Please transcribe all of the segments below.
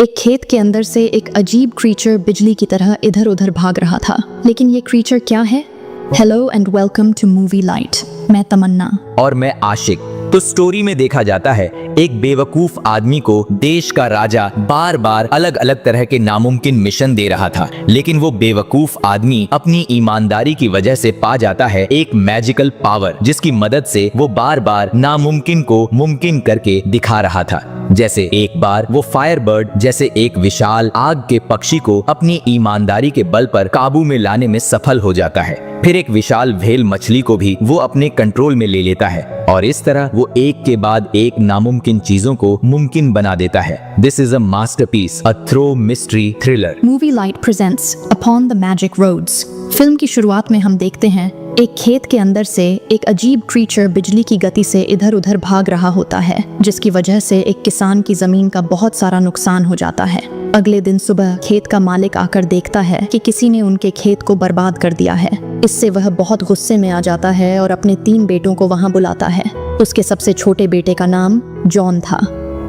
एक खेत के अंदर से एक अजीब क्रीचर बिजली की तरह इधर उधर भाग रहा था। लेकिन ये क्रीचर क्या है? Hello and welcome to movie light. मैं तमन्ना और मैं आशिक। तो स्टोरी में देखा जाता है एक बेवकूफ आदमी को देश का राजा बार बार अलग अलग तरह के नामुमकिन मिशन दे रहा था, लेकिन वो बेवकूफ आदमी अपनी ईमानदारी की वजह से पा जाता है एक मैजिकल पावर, जिसकी मदद से वो बार बार नामुमकिन को मुमकिन करके दिखा रहा था। जैसे एक बार वो फायरबर्ड जैसे एक विशाल आग के पक्षी को अपनी ईमानदारी के बल पर काबू में लाने में सफल हो जाता है। फिर एक विशाल व्हेल मछली को भी वो अपने कंट्रोल में ले लेता है और इस तरह वो एक के बाद एक नामुमकिन चीजों को मुमकिन बना देता है। This is a masterpiece, a through mystery thriller. Movie light presents upon the magic roads. Film की शुरुआत में हम देखते हैं एक खेत के अंदर से एक अजीब क्रीचर बिजली की गति से इधर उधर भाग रहा होता है, जिसकी वजह से एक किसान की जमीन का बहुत सारा नुकसान हो जाता है। अगले दिन सुबह खेत का मालिक आकर देखता है कि किसी ने उनके खेत को बर्बाद कर दिया है। इससे वह बहुत गुस्से में आ जाता है और अपने 3 बेटों को वहां बुलाता है। उसके सबसे छोटे बेटे का नाम जॉन था,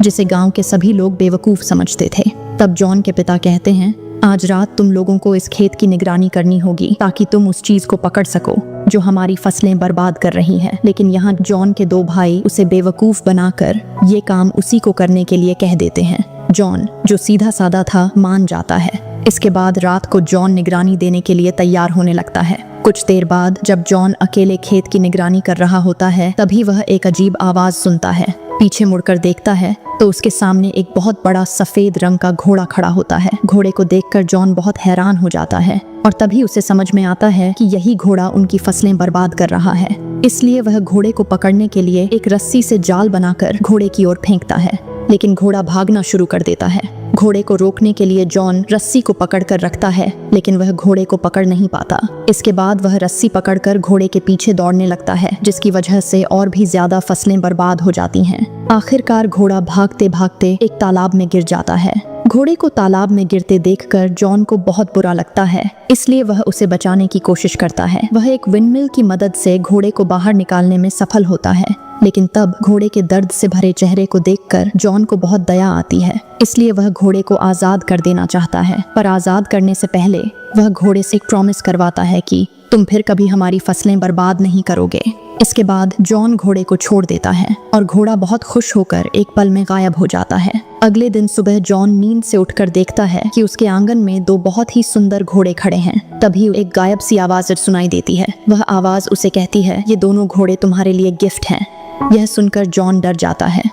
जिसे गांव के सभी लोग बेवकूफ समझते थे। तब जॉन के पिता कहते हैं, आज रात तुम लोगों को इस खेत की निगरानी करनी होगी ताकि तुम उस चीज को पकड़ सको जो हमारी फसलें बर्बाद कर रही हैं। लेकिन यहाँ जॉन के 2 भाई उसे बेवकूफ बनाकर ये काम उसी को करने के लिए कह देते हैं। जॉन, जो सीधा साधा था, मान जाता है। इसके बाद रात को जॉन निगरानी देने के लिए तैयार होने लगता है। कुछ देर बाद जब जॉन अकेले खेत की निगरानी कर रहा होता है, तभी वह एक अजीब आवाज सुनता है। पीछे मुड़कर देखता है तो उसके सामने एक बहुत बड़ा सफेद रंग का घोड़ा खड़ा होता है। घोड़े को देखकर जॉन बहुत हैरान हो जाता है और तभी उसे समझ में आता है कि यही घोड़ा उनकी फसलें बर्बाद कर रहा है। इसलिए वह घोड़े को पकड़ने के लिए एक रस्सी से जाल बनाकर घोड़े की ओर फेंकता है, लेकिन घोड़ा भागना शुरू कर देता है। घोड़े को रोकने के लिए जॉन रस्सी को पकड़कर रखता है, लेकिन वह घोड़े को पकड़ नहीं पाता। इसके बाद वह रस्सी पकड़कर घोड़े के पीछे दौड़ने लगता है, जिसकी वजह से और भी ज्यादा फसलें बर्बाद हो जाती हैं। आखिरकार घोड़ा भागते भागते एक तालाब में गिर जाता है। घोड़े को तालाब में गिरते देखकर जॉन को बहुत बुरा लगता है, इसलिए वह उसे बचाने की कोशिश करता है। वह एक विंडमिल की मदद से घोड़े को बाहर निकालने में सफल होता है, लेकिन तब घोड़े के दर्द से भरे चेहरे को देखकर जॉन को बहुत दया आती है। इसलिए वह घोड़े को आजाद कर देना चाहता है, पर आजाद करने से पहले वह घोड़े से एक प्रॉमिस करवाता है कि तुम फिर कभी हमारी फसलें बर्बाद नहीं करोगे। इसके बाद जॉन घोड़े को छोड़ देता है और घोड़ा बहुत खुश होकर एक पल में गायब हो जाता है। अगले दिन सुबह जॉन नींद से उठकर देखता है कि उसके आंगन में 2 बहुत ही सुंदर घोड़े खड़े हैं। तभी एक गायब सी आवाज सुनाई देती है। वह आवाज उसे कहती है, ये दोनों घोड़े तुम्हारे लिए गिफ्ट हैं। यह सुनकर जॉन डर जाता है।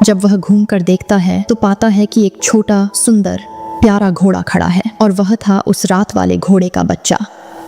जब वह घूमकर देखता है तो पाता है कि एक छोटा सुंदर प्यारा घोड़ा खड़ा है और वह था उस रात वाले घोड़े का बच्चा।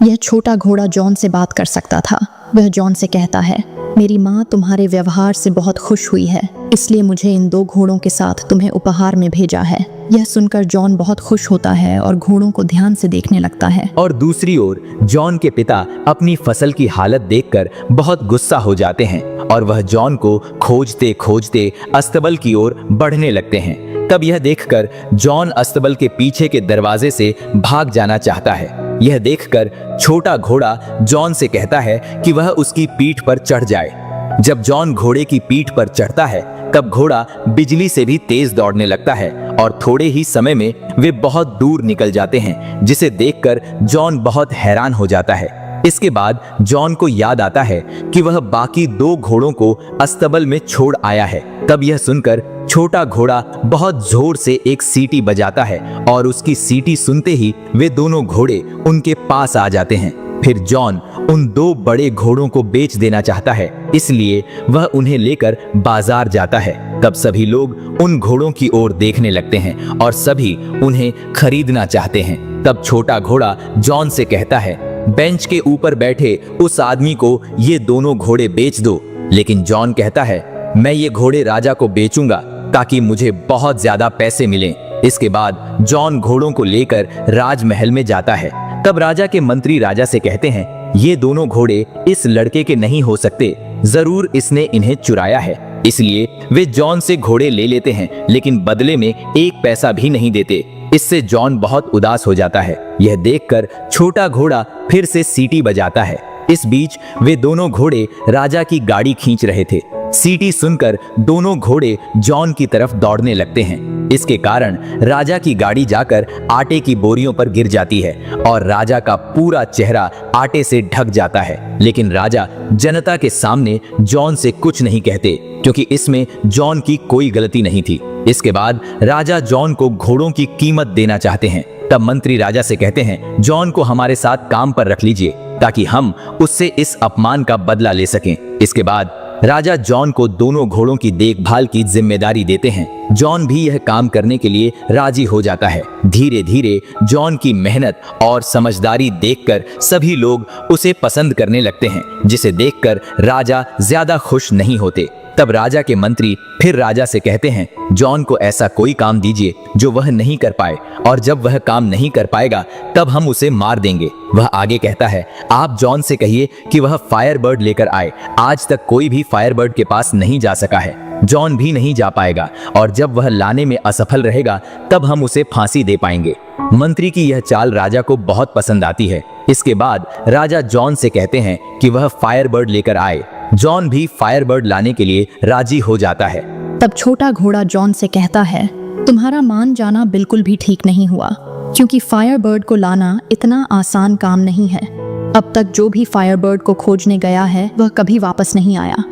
यह छोटा घोड़ा जॉन से बात कर सकता था। वह जॉन से कहता है, मेरी माँ तुम्हारे व्यवहार से बहुत खुश हुई है, इसलिए मुझे इन 2 घोड़ों के साथ तुम्हें उपहार में भेजा है। यह सुनकर जॉन बहुत खुश होता है और घोड़ों को ध्यान से देखने लगता है। और दूसरी ओर जॉन के पिता अपनी फसल की हालत देखकर बहुत गुस्सा हो जाते हैं और वह जॉन को खोजते खोजते अस्तबल की ओर बढ़ने लगते हैं। तब यह देखकर जॉन अस्तबल के पीछे के दरवाजे से भाग जाना चाहता है। यह देखकर छोटा घोड़ा जॉन से कहता है कि वह उसकी पीठ पर चढ़ जाए। जब जॉन घोड़े की पीठ पर चढ़ता है तब घोड़ा बिजली से भी तेज दौड़ने लगता है और थोड़े ही समय में वे बहुत दूर निकल जाते हैं, जिसे देखकर जॉन बहुत हैरान हो जाता है। इसके बाद जॉन को याद आता है कि वह बाकी 2 घोड़ों को अस्तबल में छोड़ आया है। तब यह सुनकर छोटा घोड़ा बहुत जोर से एक सीटी बजाता है और उसकी सीटी सुनते ही वे दोनों घोड़े उनके पास आ जाते हैं। फिर जॉन उन 2 बड़े घोड़ों को बेच देना चाहता है, इसलिए वह उन्हें लेकर बाजार जाता है। तब सभी लोग उन घोड़ों की ओर देखने लगते हैं और सभी उन्हें खरीदना चाहते हैं। तब छोटा घोड़ा जॉन से कहता है, बेंच के ऊपर बैठे उस आदमी को ये दोनों घोड़े बेच दो। लेकिन जॉन कहता है, मैं ये घोड़े राजा को बेचूंगा ताकि मुझे बहुत ज्यादा पैसे मिलें। इसके बाद जॉन घोड़ों को लेकर राजमहल में जाता है। तब राजा के मंत्री राजा से कहते हैं, ये दोनों घोड़े इस लड़के के नहीं हो सकते, जरूर इसने इन्हें चुराया है। इसलिए वे जॉन से घोड़े ले लेते हैं, लेकिन बदले में 1 पैसा भी नहीं देते। इससे जॉन बहुत उदास हो जाता है। यह देखकर छोटा घोड़ा फिर से सीटी बजाता है। इस बीच वे दोनों घोड़े राजा की गाड़ी खींच रहे थे। सीटी सुनकर दोनों घोड़े जॉन की तरफ दौड़ने लगते हैं। इसके कारण राजा की गाड़ी जाकर आटे की बोरियों पर गिर जाती है और राजा का पूरा चेहरा आटे से ढक जाता है। लेकिन राजा जनता के सामने जॉन से कुछ नहीं कहते क्योंकि इसमें जॉन की कोई गलती नहीं थी। इसके बाद राजा जॉन को घोड़ों की कीमत देना चाहते हैं। तब मंत्री राजा से कहते हैं, जॉन को हमारे साथ काम पर रख लीजिए ताकि हम उससे इस अपमान का बदला ले सकें। इसके बाद राजा जॉन को दोनों घोड़ों की देखभाल की जिम्मेदारी देते हैं। जॉन भी यह काम करने के लिए राजी हो जाता है। धीरे धीरे जॉन की मेहनत और समझदारी देखकर सभी लोग उसे पसंद करने लगते हैं, जिसे देखकर राजा ज्यादा खुश नहीं होते। तब राजा के मंत्री फिर राजा से कहते हैं, जॉन को ऐसा कोई काम दीजिए जो वह नहीं कर पाए, और जब वह काम नहीं कर पाएगा तब हम उसे मार देंगे। वह आगे कहता है, आप जॉन से कहिए कि वह फायरबर्ड लेकर आए। आज तक कोई भी फायरबर्ड के पास नहीं जा सका है, जॉन भी नहीं जा पाएगा, और जब वह लाने में असफल रहेगा तब हम उसे फांसी दे पाएंगे। मंत्री की यह चाल राजा को बहुत पसंद आती है। इसके बाद राजा जॉन से कहते हैं कि वह फायरबर्ड लेकर आए। जॉन भी फायरबर्ड लाने के लिए राजी हो जाता है। तब छोटा घोड़ा जॉन से कहता है, तुम्हारा मान जाना बिल्कुल भी ठीक नहीं हुआ, क्योंकि फायरबर्ड को लाना इतना आसान काम नहीं है। अब तक जो भी फायरबर्ड को खोजने गया है वह कभी वापस नहीं आया।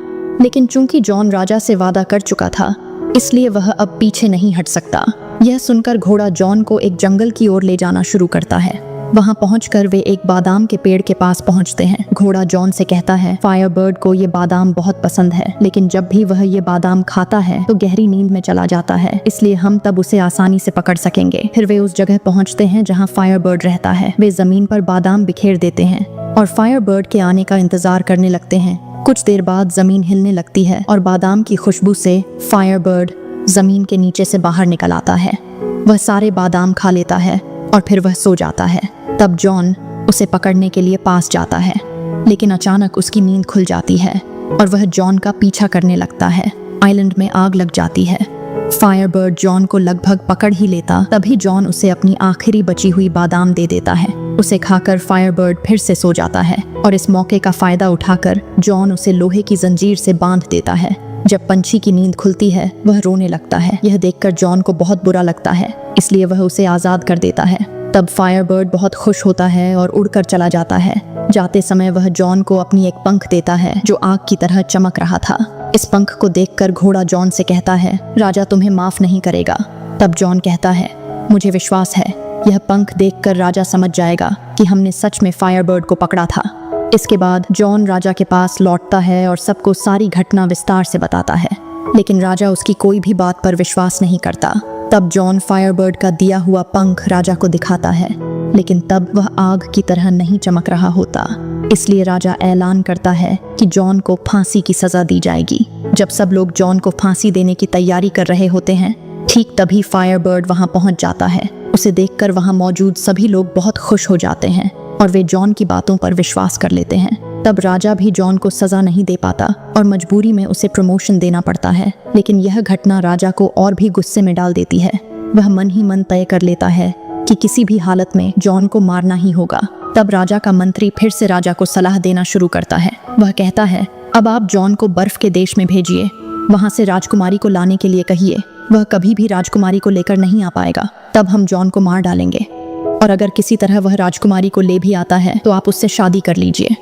लेकिन चूंकि जॉन राजा से वादा कर चुका था, इसलिए वह अब पीछे नहीं हट सकता। यह सुनकर घोड़ा जॉन को एक जंगल की ओर ले जाना शुरू करता है। वहां पहुंचकर वे एक बादाम के पेड़ के पास पहुंचते हैं। घोड़ा जॉन से कहता है, फायरबर्ड को ये बादाम बहुत पसंद है, लेकिन जब भी वह ये बादाम खाता है तो गहरी नींद में चला जाता है, इसलिए हम तब उसे आसानी से पकड़ सकेंगे। फिर वे उस जगह पहुंचते हैं जहां फायरबर्ड रहता है। वे जमीन पर बादाम बिखेर देते हैं और फायरबर्ड के आने का इंतजार करने लगते हैं। कुछ देर बाद जमीन हिलने लगती है और बादाम की खुशबू से फायरबर्ड जमीन के नीचे से बाहर निकल आता है। वह सारे बादाम खा लेता है और फिर वह सो जाता है। तब जॉन उसे पकड़ने के लिए पास जाता है, लेकिन अचानक उसकी नींद खुल जाती है और वह जॉन का पीछा करने लगता है। आइलैंड में आग लग जाती है। फायरबर्ड जॉन को लगभग पकड़ ही लेता, तभी जॉन उसे अपनी आखिरी बची हुई बादाम दे देता है। उसे खाकर फायरबर्ड फिर से सो जाता है और इस मौके का फायदा उठाकर जॉन उसे लोहे की जंजीर से बांध देता है। जब पंछी की नींद खुलती है वह रोने लगता है। यह देखकर जॉन को बहुत बुरा लगता है, इसलिए वह उसे आज़ाद कर देता है। तब फायरबर्ड बहुत खुश होता है और उड़कर चला जाता है। जाते समय वह जॉन को अपनी एक पंख देता है जो आग की तरह चमक रहा था। इस पंख को देखकर घोड़ा जॉन से कहता है, राजा तुम्हें माफ नहीं करेगा। तब जॉन कहता है, मुझे विश्वास है यह पंख देखकर राजा समझ जाएगा कि हमने सच में फायरबर्ड को पकड़ा था। इसके बाद जॉन राजा के पास लौटता है और सबको सारी घटना विस्तार से बताता है, लेकिन राजा उसकी कोई भी बात पर विश्वास नहीं करता। तब जॉन फायरबर्ड का दिया हुआ पंख राजा को दिखाता है, लेकिन तब वह आग की तरह नहीं चमक रहा होता। इसलिए राजा ऐलान करता है कि जॉन को फांसी की सजा दी जाएगी। जब सब लोग जॉन को फांसी देने की तैयारी कर रहे होते हैं, ठीक तभी फायरबर्ड वहां पहुंच जाता है। उसे देखकर वहां मौजूद सभी लोग बहुत खुश हो जाते हैं और वे जॉन की बातों पर विश्वास कर लेते हैं। तब राजा भी जॉन को सजा नहीं दे पाता और मजबूरी में उसे प्रमोशन देना पड़ता है। लेकिन यह घटना राजा को और भी गुस्से में डाल देती है। वह मन ही मन तय कर लेता है कि किसी भी हालत में जॉन को मारना ही होगा। तब राजा का मंत्री फिर से राजा को सलाह देना शुरू करता है। वह कहता है, अब आप जॉन को बर्फ के देश में भेजिए, वहां से राजकुमारी को लाने के लिए कहिए। वह कभी भी राजकुमारी को लेकर नहीं आ पाएगा, तब हम जॉन को मार डालेंगे, और अगर किसी तरह वह राजकुमारी को ले भी आता है तो आप उससे शादी कर लीजिए।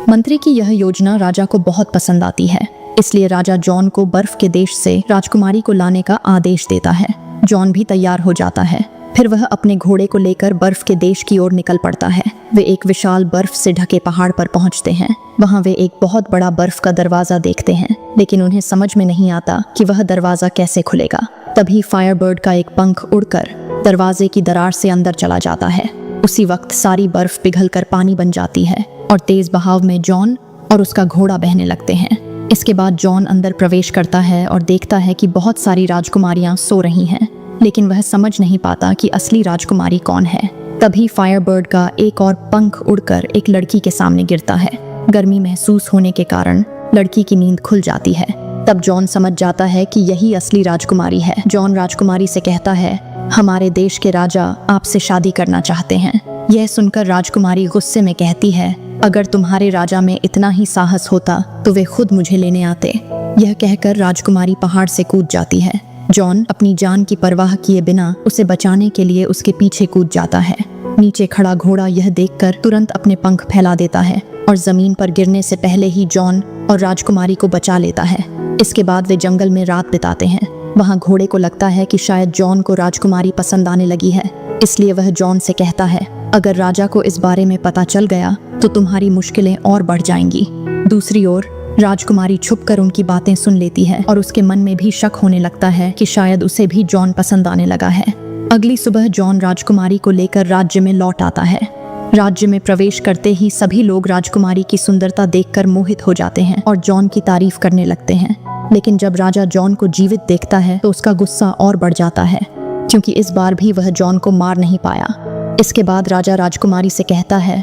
मंत्री की यह योजना राजा को बहुत पसंद आती है, इसलिए राजा जॉन को बर्फ के देश से राजकुमारी को लाने का आदेश देता है। जॉन भी तैयार हो जाता है। फिर वह अपने घोड़े को लेकर बर्फ के देश की ओर निकल पड़ता है। वे एक विशाल बर्फ से ढके पहाड़ पर पहुंचते हैं। वहां वे एक बहुत बड़ा बर्फ का दरवाजा देखते हैं, लेकिन उन्हें समझ में नहीं आता कि वह दरवाजा कैसे खुलेगा। तभी फायरबर्ड का एक पंख उड़कर दरवाजे की दरार से अंदर चला जाता है। उसी वक्त सारी बर्फ पिघलकर पानी बन जाती है और तेज बहाव में जॉन और उसका घोड़ा बहने लगते हैं। इसके बाद जॉन अंदर प्रवेश करता है और देखता है कि बहुत सारी राजकुमारियां सो रही हैं, लेकिन वह समझ नहीं पाता कि असली राजकुमारी कौन है। तभी फायरबर्ड का एक और पंख उड़कर एक लड़की के सामने गिरता है। गर्मी महसूस होने के कारण लड़की की नींद खुल जाती है। तब जॉन समझ जाता है कि यही असली राजकुमारी है। जॉन राजकुमारी से कहता है, हमारे देश के राजा आपसे शादी करना चाहते हैं। यह सुनकर राजकुमारी गुस्से में कहती है, अगर तुम्हारे राजा में इतना ही साहस होता तो वे खुद मुझे लेने आते। यह कहकर राजकुमारी पहाड़ से कूद जाती है। जॉन अपनी जान की परवाह किए बिना उसे बचाने के लिए उसके पीछे कूद जाता है। नीचे खड़ा घोड़ा यह देखकर तुरंत अपने पंख फैला देता है और जमीन पर गिरने से पहले ही जॉन और राजकुमारी को बचा लेता है। इसके बाद वे जंगल में रात बिताते हैं। वहाँ घोड़े को लगता है कि शायद जॉन को राजकुमारी पसंद आने लगी है, इसलिए वह जॉन से कहता है, अगर राजा को इस बारे में पता चल गया तो तुम्हारी मुश्किलें और बढ़ जाएंगी। दूसरी ओर राजकुमारी छुपकर उनकी बातें सुन लेती है और उसके मन में भी शक होने लगता है कि शायद उसे भी जॉन पसंद आने लगा है। अगली सुबह जॉन राजकुमारी को लेकर राज्य में लौट आता है। राज्य में प्रवेश करते ही सभी लोग राजकुमारी की सुंदरता देखकर मोहित हो जाते हैं और जॉन की तारीफ करने लगते हैं। लेकिन जब राजा जॉन को जीवित देखता है तो उसका गुस्सा और बढ़ जाता है, क्योंकि इस बार भी वह जॉन को मार नहीं पाया। इसके बाद राजा राजकुमारी से कहता है,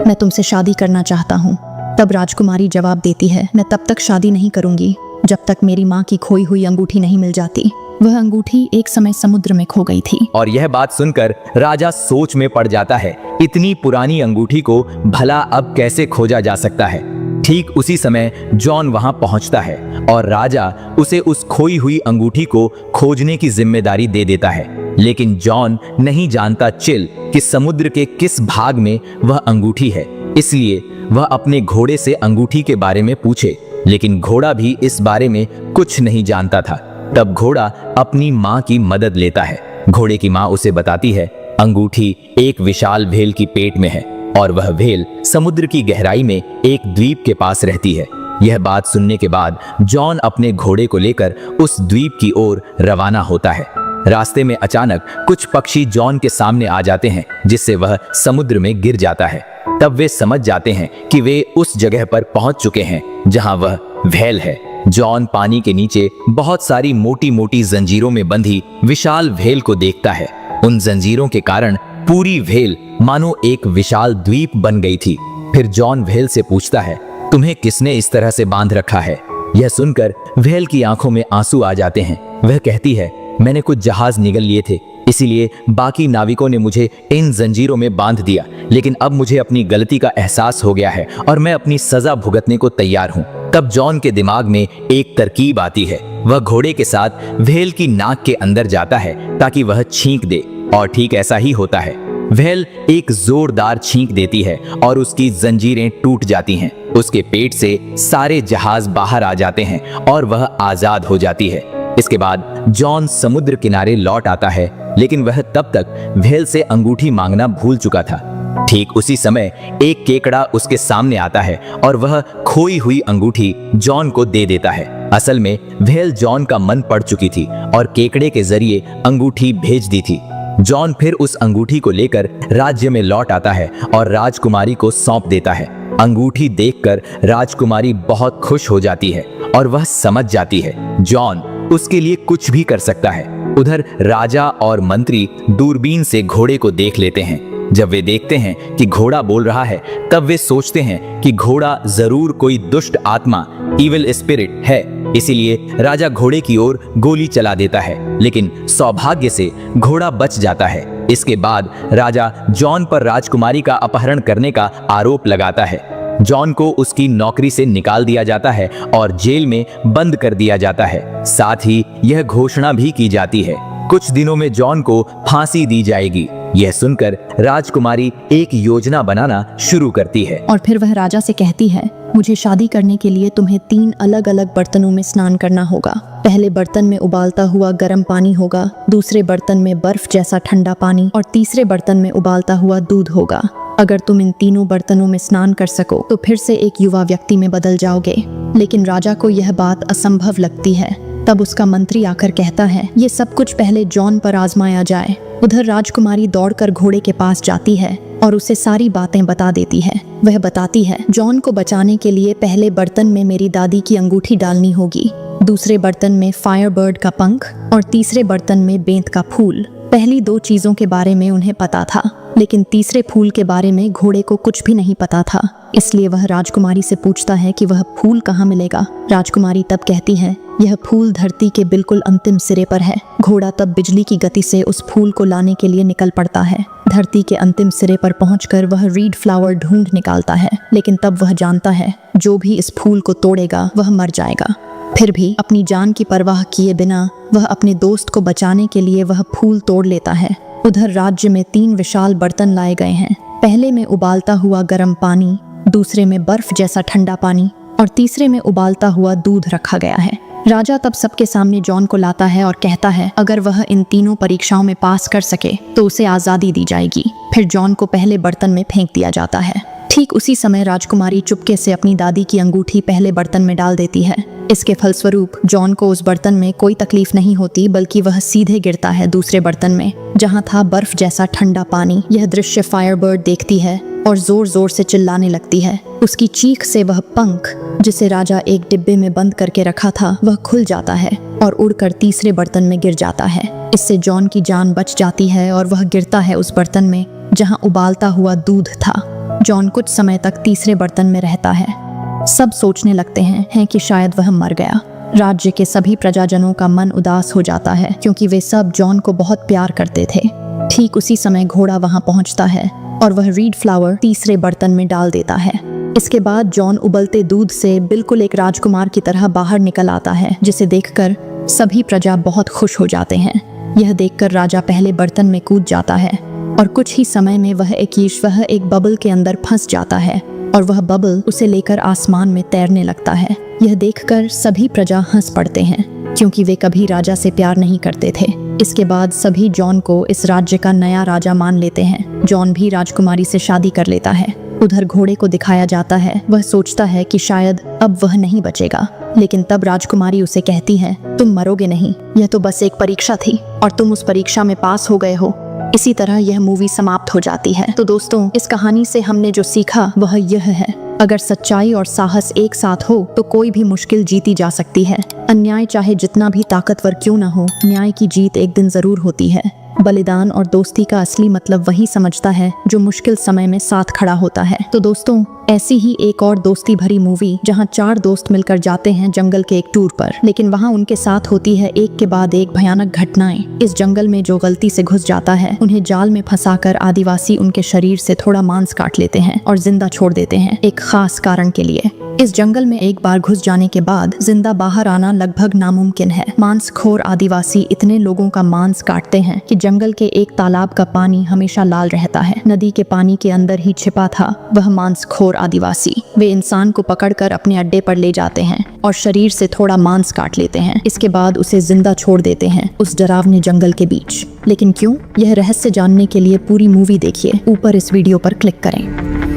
मैं तुमसे शादी करना चाहता हूँ। तब राजकुमारी जवाब देती है, मैं तब तक शादी नहीं करूंगी जब तक मेरी माँ की खोई हुई अंगूठी नहीं मिल जाती। वह अंगूठी एक समय समुद्र में खो गई थी। और यह बात सुनकर राजा सोच में पड़ जाता है, इतनी पुरानी अंगूठी को भला अब कैसे खोजा जा सकता है। ठीक उसी समय जॉन वहां पहुंचता है और राजा उसे उस खोई हुई अंगूठी को खोजने की जिम्मेदारी दे देता है। लेकिन जॉन नहीं जानता चिल कि समुद्र के किस भाग में वह अंगूठी है, इसलिए वह अपने घोड़े से अंगूठी के बारे में पूछे, लेकिन घोड़ा भी इस बारे में कुछ नहीं जानता था। तब घोड़ा अपनी माँ की मदद लेता है। घोड़े की माँ उसे बताती है, अंगूठी एक विशाल व्हेल की पेट में है और वह व्हेल समुद्र की गहराई में एक द्वीप के पास रहती है। यह बात सुनने के बाद जॉन अपने घोड़े को लेकर उस द्वीप की ओर रवाना होता है। रास्ते में अचानक कुछ पक्षी जॉन के सामने आ जाते हैं, जिससे वह समुद्र में गिर जाता है। तब वे समझ जाते हैं कि वे उस जगह पर पहुंच चुके हैं जहां वह व्हेल है। जॉन पानी के नीचे बहुत सारी मोटी मोटी जंजीरों में बंधी विशाल व्हेल को देखता है। उन जंजीरों के कारण पूरी व्हेल मानो एक विशाल द्वीप बन गई थी। फिर जॉन व्हेल से पूछता है, तुम्हें किसने इस तरह से बांध रखा है? यह सुनकर व्हेल की आंखों में आंसू आ जाते हैं। वह कहती है, मैंने कुछ जहाज निगल लिए थे, इसीलिए बाकी नाविकों ने मुझे इन जंजीरों में बांध दिया। लेकिन अब मुझे अपनी गलती का एहसास हो गया है और मैं अपनी सजा भुगतने को तैयार हूँ। तब जॉन के दिमाग में एक तरकीब आती है। वह घोड़े के साथ व्हेल की नाक के अंदर जाता है ताकि वह छींक दे, और ठीक ऐसा ही होता है। व्हेल एक जोरदार छींक देती है और उसकी जंजीरें टूट जाती हैं। उसके पेट से सारे जहाज बाहर आ जाते हैं और वह आजाद हो जाती है। इसके बाद जॉन समुद्र किनारे लौट आता है, लेकिन वह तब तक व्हेल से अंगूठी मांगना भूल चुका था। ठीक उसी समय एक केकड़ा उसके सामने आता है और वह खोई हुई अंगूठी जॉन को दे देता है। असल में व्हेल जॉन का मन पड़ चुकी थी और केकड़े के जरिए अंगूठी भेज दी थी। जॉन फिर उस अंगूठी को लेकर राज्य में लौट आता है और राजकुमारी को सौंप देता है। अंगूठी देखकर राजकुमारी बहुत खुश हो जाती है और वह समझ जाती है जॉन उसके लिए कुछ भी कर सकता है। उधर राजा और मंत्री दूरबीन से घोड़े को देख लेते हैं। जब वे देखते हैं कि घोड़ा बोल रहा है, तब वे सोचते हैं कि घोड़ा जरूर कोई दुष्ट आत्मा, इविल स्पिरिट है। इसीलिए राजा घोड़े की ओर गोली चला देता है, लेकिन सौभाग्य से घोड़ा बच जाता है। इसके बाद राजा जॉन पर राजकुमारी का अपहरण करने का आरोप लगाता है। जॉन को उसकी नौकरी से निकाल दिया जाता है और जेल में बंद कर दिया जाता है। साथ ही यह घोषणा भी की जाती है, कुछ दिनों में जॉन को फांसी दी जाएगी। यह सुनकर राजकुमारी एक योजना बनाना शुरू करती है और फिर वह राजा से कहती है, मुझे शादी करने के लिए तुम्हें 3 अलग अलग बर्तनों में स्नान करना होगा। पहले बर्तन में उबालता हुआ गर्म पानी होगा, दूसरे बर्तन में बर्फ जैसा ठंडा पानी और तीसरे बर्तन में उबालता हुआ दूध होगा। अगर तुम इन तीनों बर्तनों में स्नान कर सको तो फिर से एक युवा व्यक्ति में बदल जाओगे। लेकिन राजा को यह बात असंभव लगती है। तब उसका मंत्री आकर कहता है, ये सब कुछ पहले जॉन पर आजमाया जाए। उधर राजकुमारी दौड़कर घोड़े के पास जाती है और उसे सारी बातें बता देती है। वह बताती है, जॉन को बचाने के लिए पहले बर्तन में मेरी दादी की अंगूठी डालनी होगी, दूसरे बर्तन में फायरबर्ड का पंख और तीसरे बर्तन में बेंत का फूल। पहली 2 चीजों के बारे में उन्हें पता था, लेकिन तीसरे फूल के बारे में घोड़े को कुछ भी नहीं पता था। इसलिए वह राजकुमारी से पूछता है कि वह फूल कहाँ मिलेगा। राजकुमारी तब कहती है, यह फूल धरती के बिल्कुल अंतिम सिरे पर है। घोड़ा तब बिजली की गति से उस फूल को लाने के लिए निकल पड़ता है। धरती के अंतिम सिरे पर पहुंचकर वह रीड फ्लावर ढूंढ निकालता है, लेकिन तब वह जानता है जो भी इस फूल को तोड़ेगा वह मर जाएगा। फिर भी अपनी जान की परवाह किए बिना वह अपने दोस्त को बचाने के लिए वह फूल तोड़ लेता है। उधर राज्य में 3 विशाल बर्तन लाए गए हैं। पहले में उबालता हुआ गर्म पानी, दूसरे में बर्फ जैसा ठंडा पानी और तीसरे में उबालता हुआ दूध रखा गया है। राजा तब सबके सामने जॉन को लाता है और कहता है अगर वह इन तीनों परीक्षाओं में पास कर सके तो उसे आज़ादी दी जाएगी। फिर जॉन को पहले बर्तन में फेंक दिया जाता है। ठीक उसी समय राजकुमारी चुपके से अपनी दादी की अंगूठी पहले बर्तन में डाल देती है। इसके फलस्वरूप जॉन को उस बर्तन में कोई तकलीफ नहीं होती, बल्कि वह सीधे गिरता है दूसरे बर्तन में जहाँ था बर्फ जैसा ठंडा पानी। यह दृश्य फायरबर्ड देखती है और जोर जोर से चिल्लाने लगती है। उसकी चीख से वह पंख जिसे राजा एक डिब्बे में बंद करके रखा था वह खुल जाता है और उड़कर तीसरे बर्तन में गिर जाता है। इससे जॉन की जान बच जाती है और वह गिरता है उस बर्तन में जहाँ उबालता हुआ दूध था। जॉन कुछ समय तक तीसरे बर्तन में रहता है। सब सोचने लगते हैं कि शायद वह मर गया। राज्य के सभी प्रजाजनों का मन उदास हो जाता है क्योंकि वे सब जॉन को बहुत प्यार करते थे। ठीक उसी समय घोड़ा वहां पहुंचता है और वह रीड फ्लावर तीसरे बर्तन में डाल देता है। इसके बाद जॉन उबलते दूध से बिल्कुल एक राजकुमार की तरह बाहर निकल आता है, जिसे देखकर सभी प्रजा बहुत खुश हो जाते हैं। यह देखकर राजा पहले बर्तन में कूद जाता है और कुछ ही समय में वह एक बबल के अंदर फंस जाता है और वह बबल उसे लेकर आसमान में तैरने लगता है। यह देखकर सभी प्रजा हंस पड़ते हैं क्योंकि वे कभी राजा से प्यार नहीं करते थे। इसके बाद सभी जॉन को इस राज्य का नया राजा मान लेते हैं। जॉन भी राजकुमारी से शादी कर लेता है। उधर घोड़े को दिखाया जाता है। वह सोचता है कि शायद अब वह नहीं बचेगा, लेकिन तब राजकुमारी उसे कहती है तुम मरोगे नहीं, यह तो बस एक परीक्षा थी और तुम उस परीक्षा में पास हो गए हो। इसी तरह यह मूवी समाप्त हो जाती है। तो दोस्तों, इस कहानी से हमने जो सीखा वह यह है, अगर सच्चाई और साहस एक साथ हो तो कोई भी मुश्किल जीती जा सकती है। अन्याय चाहे जितना भी ताकतवर क्यों न हो, न्याय की जीत एक दिन जरूर होती है। बलिदान और दोस्ती का असली मतलब वही समझता है जो मुश्किल समय में साथ खड़ा होता है। तो दोस्तों, ऐसी ही एक और दोस्ती भरी मूवी जहां 4 दोस्त मिलकर जाते हैं जंगल के एक टूर पर, लेकिन वहां उनके साथ होती है एक के बाद एक भयानक घटनाएं। इस जंगल में जो गलती से घुस जाता है उन्हें जाल में फंसाकर आदिवासी उनके शरीर से थोड़ा मांस काट लेते हैं और जिंदा छोड़ देते हैं एक खास कारण के लिए। इस जंगल में एक बार घुस जाने के बाद जिंदा बाहर आना लगभग नामुमकिन है। मांसखोर आदिवासी इतने लोगों का मांस काटते हैं कि जंगल के एक तालाब का पानी हमेशा लाल रहता है। नदी के पानी के अंदर ही छिपा था वह मांसखोर आदिवासी। वे इंसान को पकड़कर अपने अड्डे पर ले जाते हैं और शरीर से थोड़ा मांस काट लेते हैं। इसके बाद उसे जिंदा छोड़ देते हैं उस डरावने जंगल के बीच। लेकिन क्यों? यह रहस्य जानने के लिए पूरी मूवी देखिए। ऊपर इस वीडियो पर क्लिक करें।